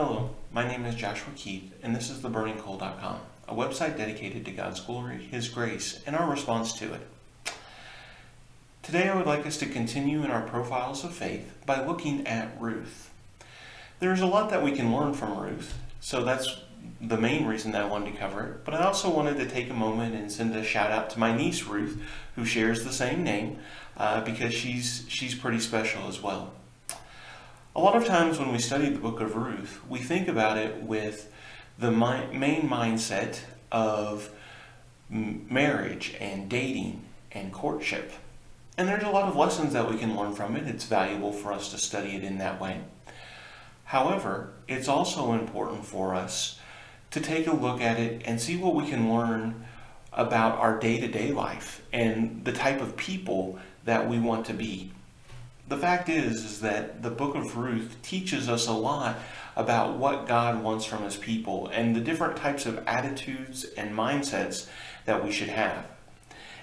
Hello, my name is Joshua Keith, and this is theburningcoal.com, a website dedicated to God's glory, His grace, and our response to it. Today I would like us to continue in our profiles of faith by looking at Ruth. There's a lot that we can learn from Ruth, so that's the main reason that I wanted to cover it, but I also wanted to take a moment and send a shout out to my niece Ruth, who shares the same name, because she's pretty special as well. A lot of times when we study the book of Ruth, we think about it with the main mindset of marriage and dating and courtship. And there's a lot of lessons that we can learn from it. It's valuable for us to study it in that way. However, it's also important for us to take a look at it and see what we can learn about our day-to-day life and the type of people that we want to be. The fact is that the book of Ruth teaches us a lot about what God wants from His people and the different types of attitudes and mindsets that we should have.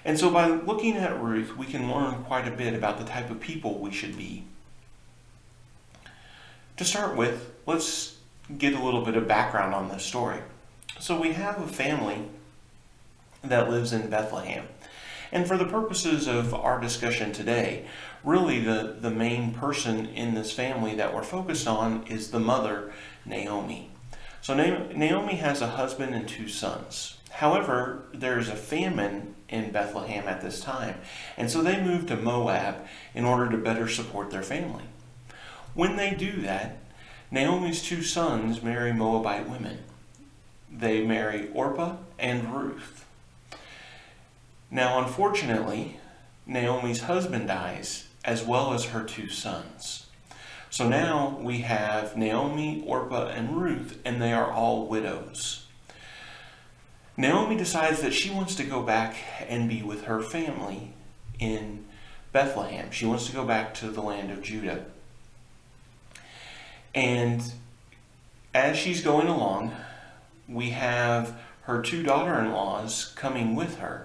And so by looking at Ruth, we can learn quite a bit about the type of people we should be. To start with, let's get a little bit of background on this story. So we have a family that lives in Bethlehem. And for the purposes of our discussion today, really the main person in this family that we're focused on is the mother, Naomi. So Naomi has a husband and 2 sons. However, there's a famine in Bethlehem at this time, and so they move to Moab in order to better support their family. When they do that, Naomi's 2 sons marry Moabite women. They marry Orpah and Ruth. Now, unfortunately, Naomi's husband dies, as well as her 2 sons. So now we have Naomi, Orpah, and Ruth, and they are all widows. Naomi decides that she wants to go back and be with her family in Bethlehem. She wants to go back to the land of Judah. And as she's going along, we have her 2 daughter-in-laws coming with her.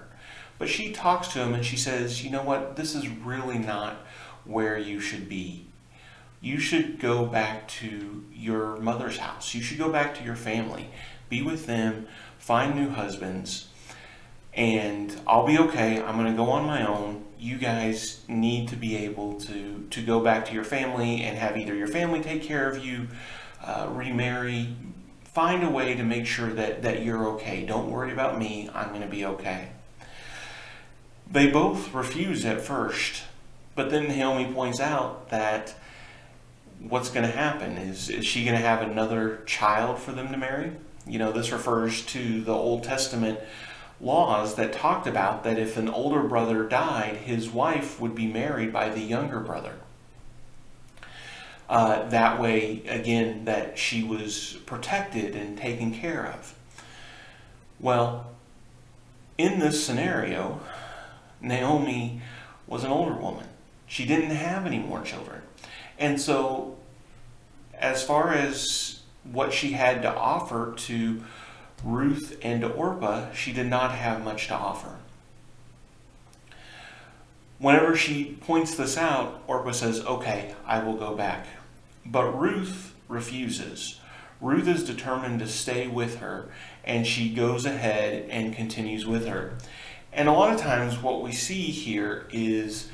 But she talks to him and she says, you know what, this is really not where you should be. You should go back to your mother's house. You should go back to your family. Be with them, find new husbands, and I'll be okay. I'm going to go on my own. You guys need to be able to go back to your family and have either your family take care of you, remarry, find a way to make sure that you're okay. Don't worry about me. I'm going to be okay. They both refuse at first, but then Naomi points out that what's going to happen is she going to have another child for them to marry? You know, this refers to the Old Testament laws that talked about that if an older brother died, his wife would be married by the younger brother. That way, again, that she was protected and taken care of. Well, in this scenario, Naomi was an older woman. She didn't have any more children. And so, as far as what she had to offer to Ruth and to Orpah, she did not have much to offer. Whenever she points this out, Orpah says, okay, I will go back. But Ruth refuses. Ruth is determined to stay with her, and she goes ahead and continues with her. And a lot of times what we see here is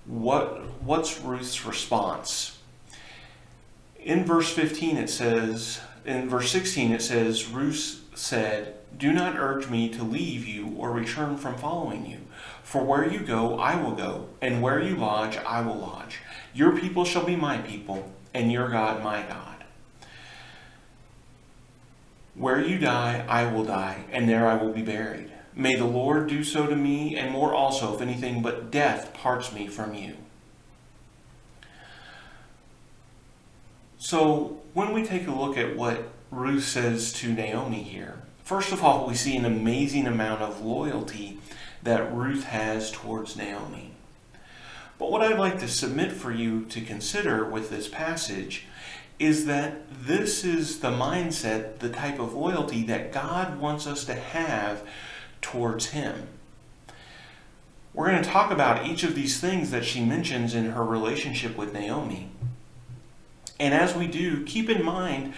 what's Ruth's response. In verse 16 it says, Ruth said, do not urge me to leave you or return from following you. For where you go, I will go, and where you lodge, I will lodge. Your people shall be my people, and your God my God. Where you die, I will die, and there I will be buried. May the Lord do so to me, and more also, if anything but death parts me from you. So, when we take a look at what Ruth says to Naomi here, first of all, we see an amazing amount of loyalty that Ruth has towards Naomi. But what I'd like to submit for you to consider with this passage is that this is the mindset, the type of loyalty that God wants us to have towards Him. We're going to talk about each of these things that she mentions in her relationship with Naomi. And as we do, keep in mind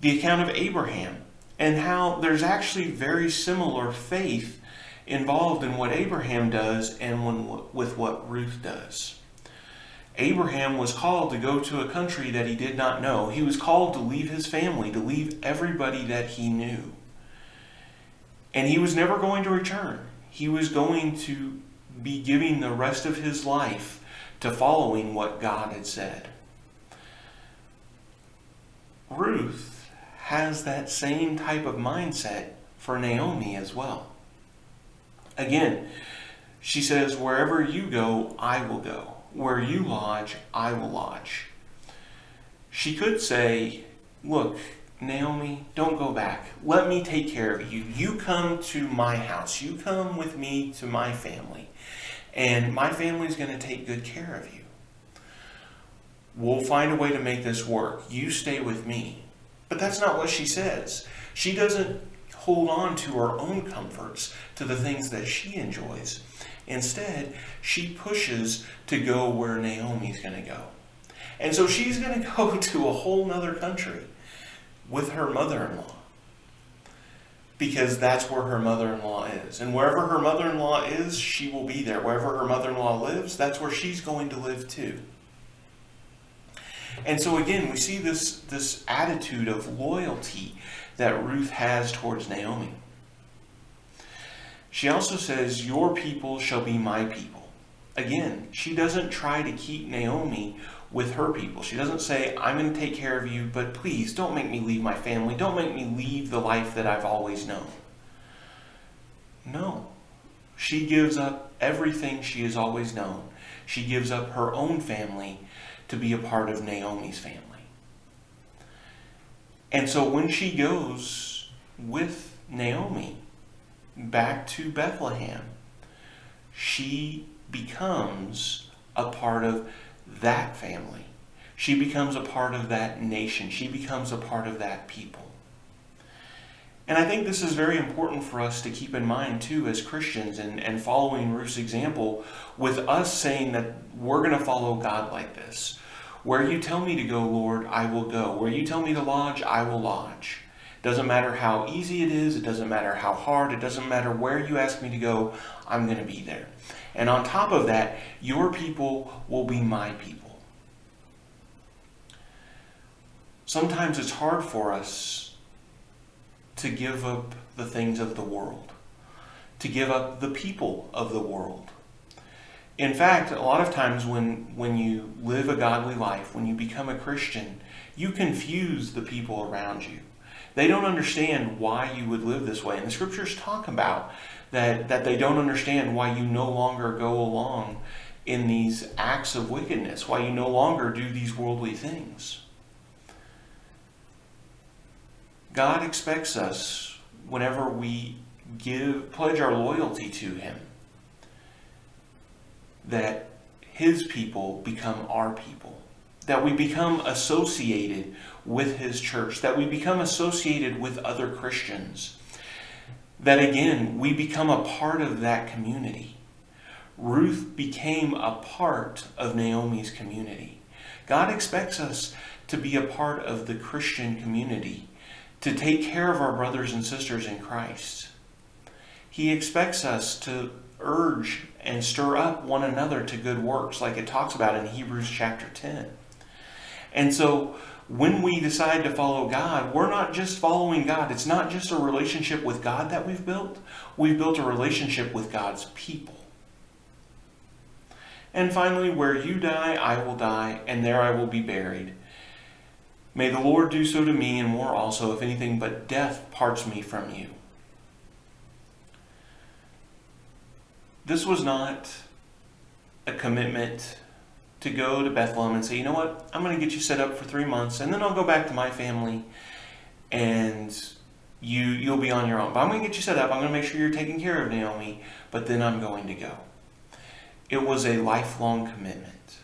the account of Abraham and how there's actually very similar faith involved in what Abraham does and with what Ruth does. Abraham was called to go to a country that he did not know. He was called to leave his family, to leave everybody that he knew. And he was never going to return. He was going to be giving the rest of his life to following what God had said. Ruth has that same type of mindset for Naomi as well. Again, she says, wherever you go, I will go. Where you lodge, I will lodge. She could say, look, Naomi, don't go back. Let me take care of you. You come to my house. You come with me to my family. And my family's going to take good care of you. We'll find a way to make this work. You stay with me. But that's not what she says. She doesn't hold on to her own comforts, to the things that she enjoys. Instead, she pushes to go where Naomi's going to go. And so she's going to go to a whole nother country with her mother-in-law, because that's where her mother-in-law is. And wherever her mother-in-law is, she will be there. Wherever her mother-in-law lives, that's where she's going to live too. And so again, we see this attitude of loyalty that Ruth has towards Naomi. She also says, your people shall be my people. Again, she doesn't try to keep Naomi with her people. She doesn't say, I'm going to take care of you, but please don't make me leave my family. Don't make me leave the life that I've always known. No. She gives up everything she has always known. She gives up her own family to be a part of Naomi's family. And so when she goes with Naomi back to Bethlehem, she becomes a part of that family. She becomes a part of that nation. She becomes a part of that people. And I think this is very important for us to keep in mind too as Christians, and following Ruth's example, with us saying that we're going to follow God like this. Where you tell me to go, Lord, I will go. Where you tell me to lodge, I will lodge. Doesn't matter how easy it is. It doesn't matter how hard. It doesn't matter where you ask me to go. I'm going to be there. And on top of that, your people will be my people. Sometimes it's hard for us to give up the things of the world, to give up the people of the world. In fact, a lot of times when you live a godly life, when you become a Christian, you confuse the people around you. They don't understand why you would live this way. And the scriptures talk about that they don't understand why you no longer go along in these acts of wickedness, why you no longer do these worldly things. God expects us, whenever we pledge our loyalty to Him, that His people become our people, that we become associated with His church, that we become associated with other Christians, that again, we become a part of that community. Ruth became a part of Naomi's community. God expects us to be a part of the Christian community, to take care of our brothers and sisters in Christ. He expects us to urge and stir up one another to good works, like it talks about in Hebrews chapter 10. And so when we decide to follow God, we're not just following God. It's not just a relationship with God that we've built. We've built a relationship with God's people. And finally, where you die, I will die, and there I will be buried. May the Lord do so to me, and more also, if anything but death parts me from you. This was not a commitment to go to Bethlehem and say, you know what, I'm going to get you set up for 3 months, and then I'll go back to my family, and you'll be on your own. But I'm going to get you set up. I'm going to make sure you're taking care of Naomi, but then I'm going to go. It was a lifelong commitment.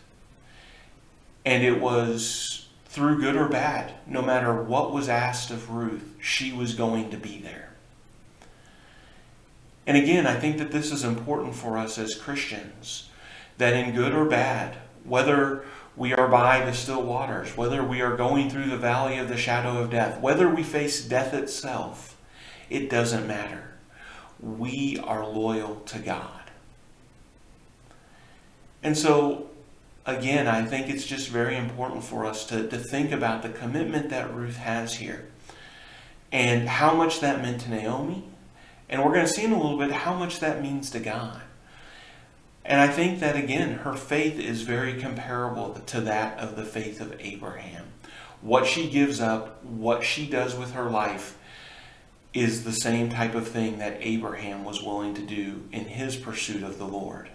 And it was through good or bad. No matter what was asked of Ruth, she was going to be there. And again, I think that this is important for us as Christians, that in good or bad, whether we are by the still waters, whether we are going through the valley of the shadow of death, whether we face death itself, it doesn't matter. We are loyal to God. And so, again, I think it's just very important for us to think about the commitment that Ruth has here and how much that meant to Naomi. And we're going to see in a little bit how much that means to God. And I think that, again, her faith is very comparable to that of the faith of Abraham. What she gives up, what she does with her life, is the same type of thing that Abraham was willing to do in his pursuit of the Lord.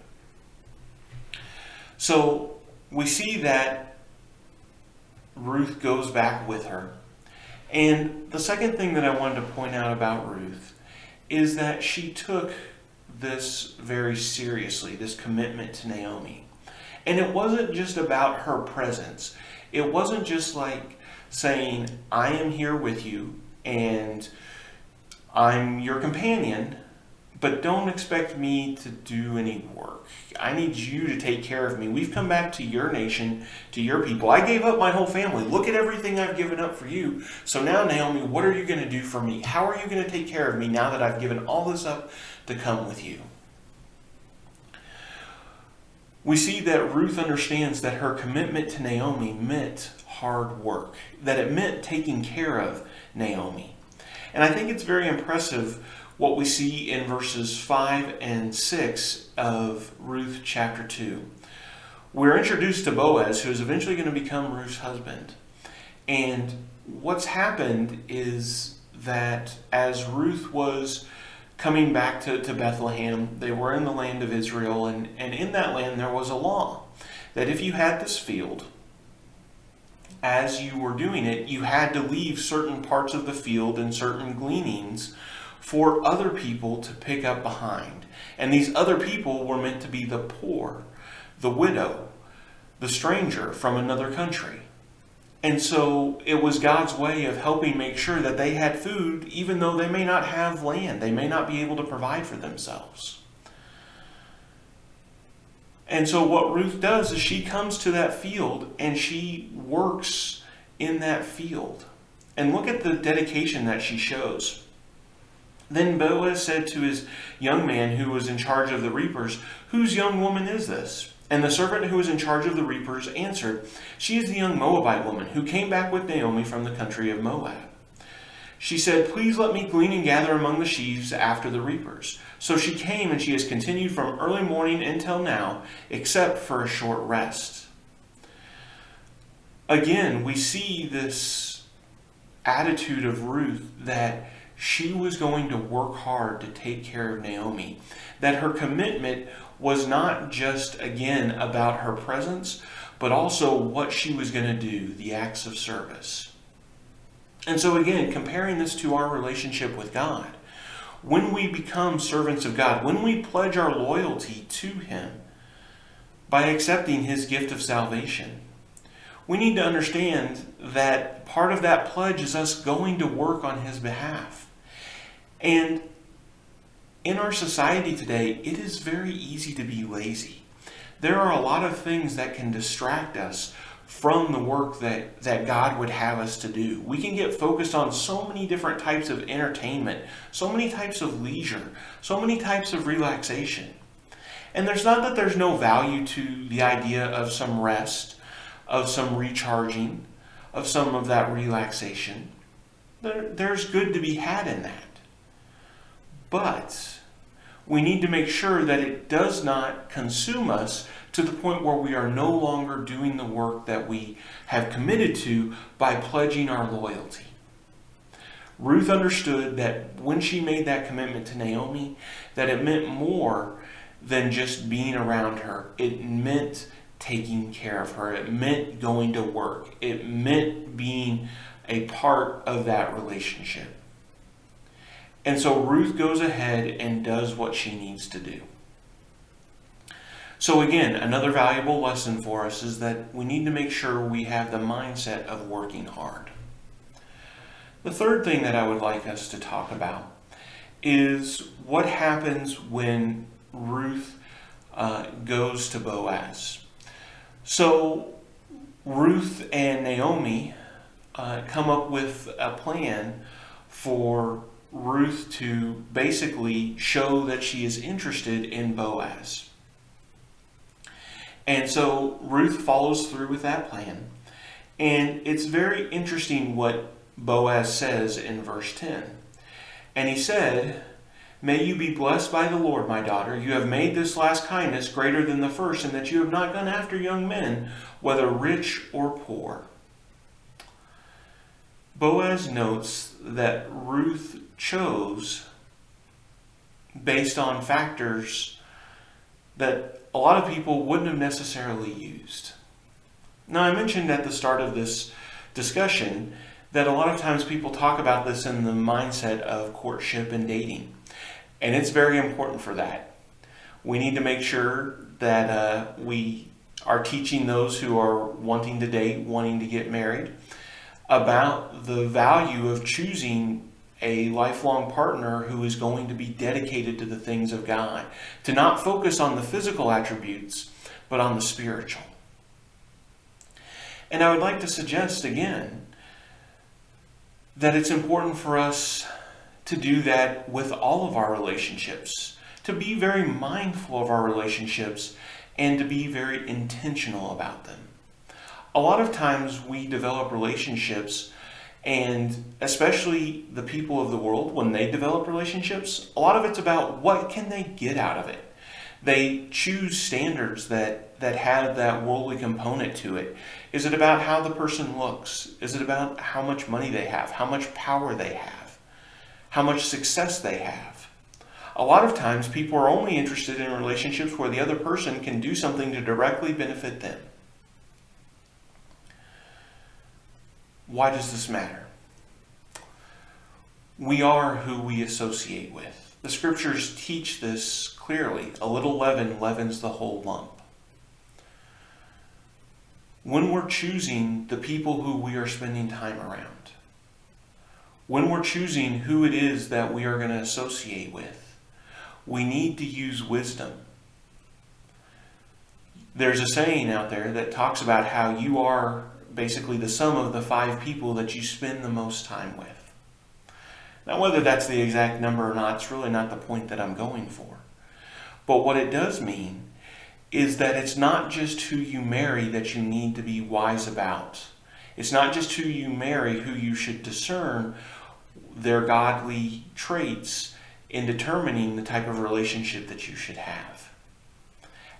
So we see that Ruth goes back with her. And the second thing that I wanted to point out about Ruth is that she took this very seriously, this commitment to Naomi. And it wasn't just about her presence. It wasn't just like saying, I am here with you and I'm your companion, but don't expect me to do any work. I need you to take care of me. We've come back to your nation, to your people. I gave up my whole family. Look at everything I've given up for you. So now, Naomi, what are you going to do for me? How are you going to take care of me now that I've given all this up to come with you? We see that Ruth understands that her commitment to Naomi meant hard work, that it meant taking care of Naomi. And I think it's very impressive what we see in verses 5 and 6 of Ruth chapter 2. We're introduced to Boaz, who is eventually going to become Ruth's husband. And what's happened is that as Ruth was coming back to Bethlehem, they were in the land of Israel, and in that land there was a law that if you had this field, as you were doing it, you had to leave certain parts of the field and certain gleanings for other people to pick up behind. And these other people were meant to be the poor, the widow, the stranger from another country. And so it was God's way of helping make sure that they had food, even though they may not have land. They may not be able to provide for themselves. And so what Ruth does is she comes to that field and she works in that field. And look at the dedication that she shows. Then Boaz said to his young man who was in charge of the reapers, "Whose young woman is this?" And the servant who was in charge of the reapers answered, "She is the young Moabite woman who came back with Naomi from the country of Moab." She said, "Please let me glean and gather among the sheaves after the reapers." So she came, and she has continued from early morning until now, except for a short rest. Again, we see this attitude of Ruth that she was going to work hard to take care of Naomi, that her commitment was not just, again, about her presence, but also what she was going to do, the acts of service. And so again, comparing this to our relationship with God, when we become servants of God, when we pledge our loyalty to Him by accepting His gift of salvation, we need to understand that part of that pledge is us going to work on His behalf. And in our society today, it is very easy to be lazy. There are a lot of things that can distract us from the work that God would have us to do. We can get focused on so many different types of entertainment, so many types of leisure, so many types of relaxation. And there's not that there's no value to the idea of some rest, of some recharging, of some of that relaxation. There's good to be had in that. But we need to make sure that it does not consume us to the point where we are no longer doing the work that we have committed to by pledging our loyalty. Ruth understood that when she made that commitment to Naomi, that it meant more than just being around her. It meant taking care of her. It meant going to work. It meant being a part of that relationship. And so Ruth goes ahead and does what she needs to do. So again, another valuable lesson for us is that we need to make sure we have the mindset of working hard. The third thing that I would like us to talk about is what happens when Ruth goes to Boaz. So Ruth and Naomi come up with a plan for Ruth to basically show that she is interested in Boaz. And so Ruth follows through with that plan. And it's very interesting what Boaz says in verse 10. And he said, "May you be blessed by the Lord, my daughter. You have made this last kindness greater than the first, in that you have not gone after young men, whether rich or poor." Boaz notes that Ruth chose based on factors that a lot of people wouldn't have necessarily used. Now, I mentioned at the start of this discussion that a lot of times people talk about this in the mindset of courtship and dating. And it's very important for that. We need to make sure that we are teaching those who are wanting to date, wanting to get married, about the value of choosing a lifelong partner who is going to be dedicated to the things of God, to not focus on the physical attributes, but on the spiritual. And I would like to suggest again that it's important for us to do that with all of our relationships, to be very mindful of our relationships and to be very intentional about them. A lot of times we develop relationships, and especially the people of the world, when they develop relationships, a lot of it's about what can they get out of it. They choose standards that have that worldly component to it. Is it about how the person looks? Is it about how much money they have, how much power they have, how much success they have? A lot of times people are only interested in relationships where the other person can do something to directly benefit them. Why does this matter? We are who we associate with. The scriptures teach this clearly. A little leaven leavens the whole lump. When we're choosing the people who we are spending time around, when we're choosing who it is that we are going to associate with, we need to use wisdom. There's a saying out there that talks about how you are basically the sum of the 5 people that you spend the most time with. Now, whether that's the exact number or not, it's really not the point that I'm going for. But what it does mean is that it's not just who you marry that you need to be wise about. It's not just who you marry who you should discern their godly traits in determining the type of relationship that you should have.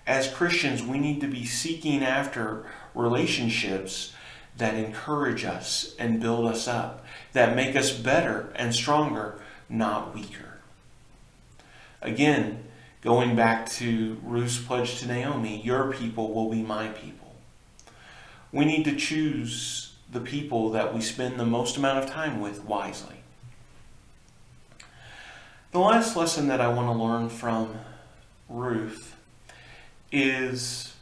As Christians, we need to be seeking after relationships that encourage us and build us up, that make us better and stronger, not weaker. Again, going back to Ruth's pledge to Naomi, your people will be my people. We need to choose the people that we spend the most amount of time with wisely. The last lesson that I want to learn from Ruth is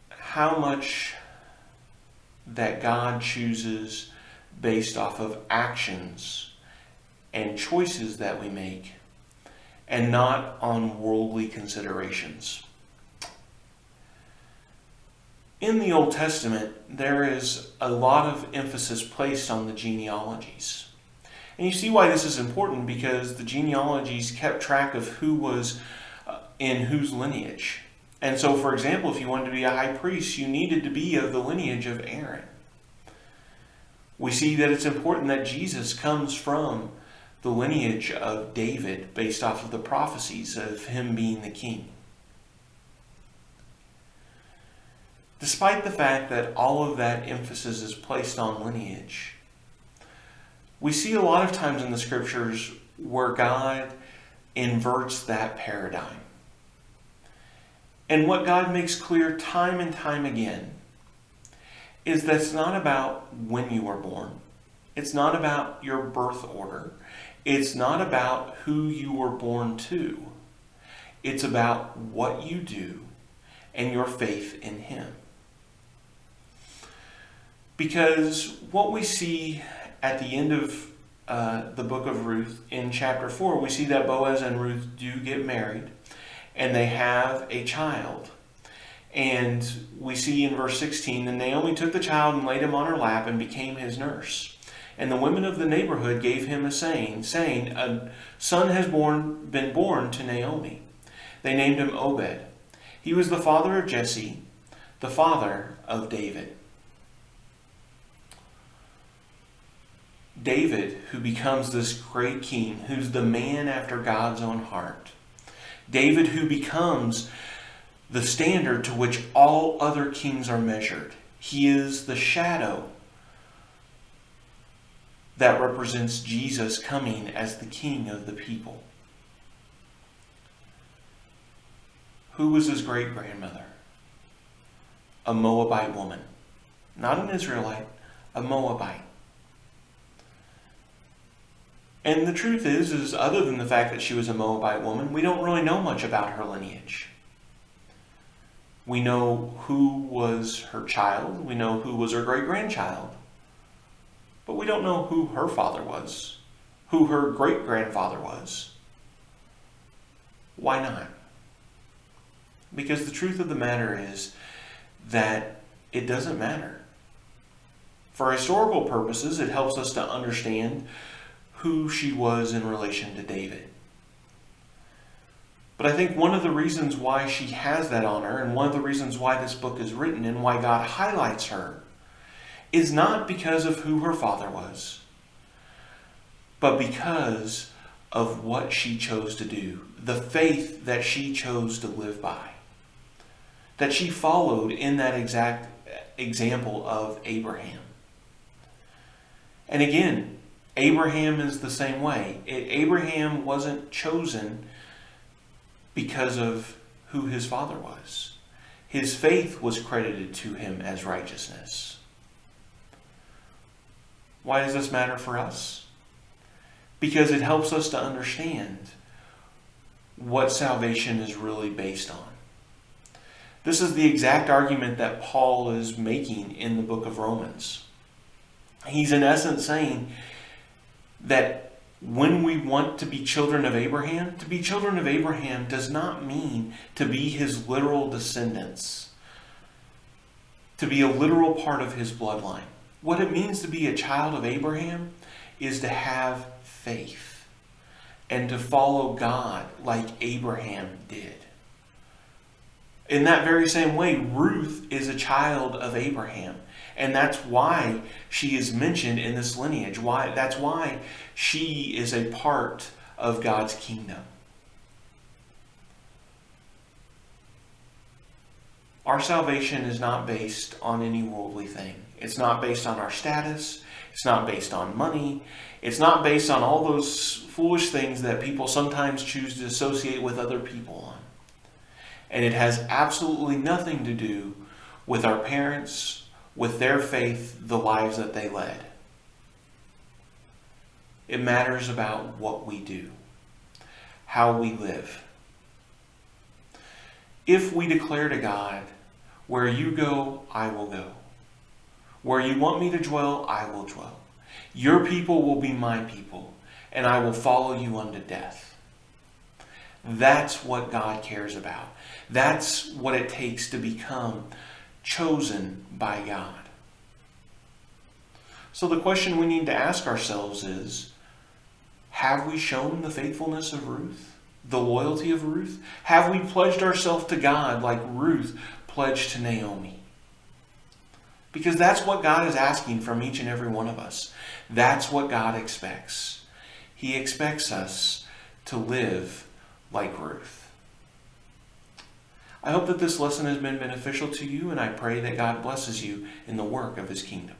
how much that God chooses based off of actions and choices that we make, and not on worldly considerations. In the Old Testament, there is a lot of emphasis placed on the genealogies. And you see why this is important, because the genealogies kept track of who was in whose lineage. And so, for example, if you wanted to be a high priest, you needed to be of the lineage of Aaron. We see that it's important that Jesus comes from the lineage of David based off of the prophecies of him being the king. Despite the fact that all of that emphasis is placed on lineage, we see a lot of times in the scriptures where God inverts that paradigm. And what God makes clear time and time again is that it's not about when you were born. It's not about your birth order. It's not about who you were born to. It's about what you do and your faith in Him. Because what we see at the end of the book of Ruth, in chapter 4, we see that Boaz and Ruth do get married, and they have a child. And we see in verse 16, "Then Naomi took the child and laid him on her lap and became his nurse. And the women of the neighborhood gave him a saying, A son has been born to Naomi. They named him Obed. He was the father of Jesse, the father of David." David, who becomes this great king, who's the man after God's own heart. David, who becomes the standard to which all other kings are measured. He is the shadow that represents Jesus coming as the king of the people. Who was his great-grandmother? A Moabite woman. Not an Israelite, a Moabite. And the truth is other than the fact that she was a Moabite woman, we don't really know much about her lineage. We know who was her child. We know who was her great-grandchild. But we don't know who her father was, who her great-grandfather was. Why not? Because the truth of the matter is that it doesn't matter. For historical purposes, it helps us to understand who she was in relation to David. But I think one of the reasons why she has that honor, and one of the reasons why this book is written and why God highlights her, is not because of who her father was, but because of what she chose to do, the faith that she chose to live by, that she followed in that exact example of Abraham. And again, Abraham is the same way. Abraham wasn't chosen because of who his father was. His faith was credited to him as righteousness. Why does this matter for us? Because it helps us to understand what salvation is really based on. This is the exact argument that Paul is making in the book of Romans. He's in essence saying that when we want to be children of Abraham does not mean to be his literal descendants, to be a literal part of his bloodline. What it means to be a child of Abraham is to have faith and to follow God like Abraham did. In that very same way, Ruth is a child of Abraham. And that's why she is mentioned in this lineage. That's why she is a part of God's kingdom. Our salvation is not based on any worldly thing. It's not based on our status. It's not based on money. It's not based on all those foolish things that people sometimes choose to associate with other people on. And it has absolutely nothing to do with our parents, with their faith, the lives that they led. It matters about what we do, how we live. If we declare to God, "Where you go, I will go. Where you want me to dwell, I will dwell. Your people will be my people, and I will follow you unto death." That's what God cares about. That's what it takes to become chosen by God. So the question we need to ask ourselves is, have we shown the faithfulness of Ruth? The loyalty of Ruth? Have we pledged ourselves to God like Ruth pledged to Naomi? Because that's what God is asking from each and every one of us. That's what God expects. He expects us to live like Ruth. I hope that this lesson has been beneficial to you, and I pray that God blesses you in the work of His kingdom.